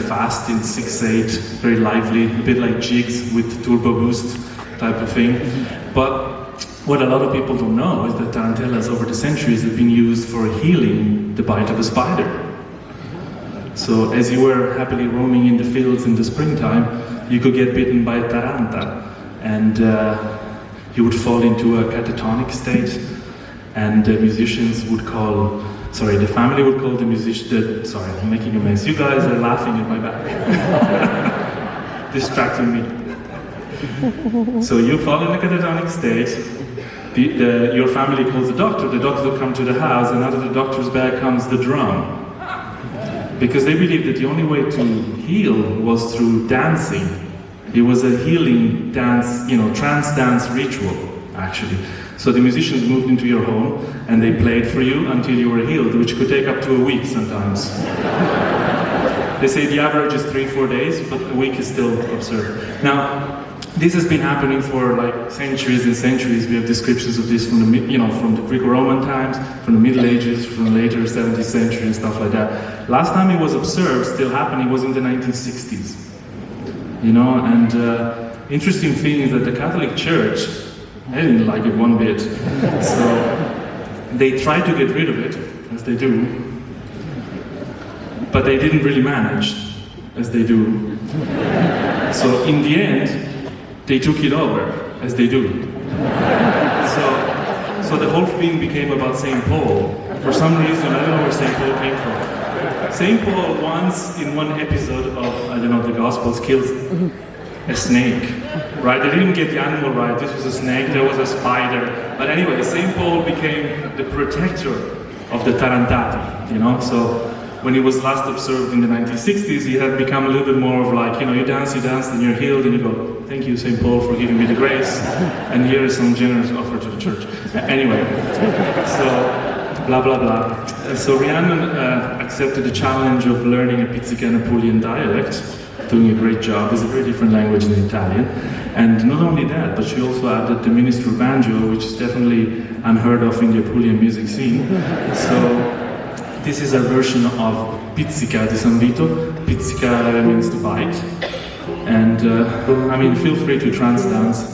fast in 6/8, very lively, a bit like jigs with turbo boost type of thing. But what a lot of people don't know is that tarantellas over the centuries have been used for healing the bite of a spider. So as you were happily roaming in the fields in the springtime, you could get bitten by a taranta, and you would fall into a catatonic state, and the musicians would call, sorry, the family would call the musician, sorry, I'm making a mess. You guys are laughing at my back. Distracting me. So you fall in a catatonic state, your family calls the doctor will come to the house, and out of the doctor's bag comes the drum. Because they believed that the only way to heal was through dancing. It was a healing dance, trance dance ritual, actually. So the musicians moved into your home and they played for you until you were healed, which could take up to a week sometimes. They say the average is 3-4 days, but a week is still observed. Now, this has been happening for like centuries and centuries. We have descriptions of this from the from the Greco-Roman times, from the Middle Ages, from the later 17th century and stuff like that. Last time it was observed, still happening, was in the 1960s. And interesting thing is that the Catholic Church, they didn't like it one bit. So they tried to get rid of it, as they do, but they didn't really manage, as they do. So in the end, they took it over, as they do. So the whole thing became about St. Paul. For some reason, I don't know where St. Paul came from. St. Paul once, in one episode of, the Gospels, kills a snake, right? They didn't get the animal right. This was a snake, there was a spider. But anyway, St. Paul became the protector of the tarantati, So when he was last observed in the 1960s, he had become a little bit more of like, you dance, and you're healed, and you go, thank you, St. Paul, for giving me the grace, and here is some generous offer to the church. Anyway, so, blah, blah, blah. So Rhiannon accepted the challenge of learning a Pizzica and Apulian dialect, doing a great job. It's a very different language than Italian. And not only that, but she also added the ministro banjo, which is definitely unheard of in the Apulian music scene. So, this is a version of Pizzica di San Vito. Pizzica means to bite. And, feel free to trance dance.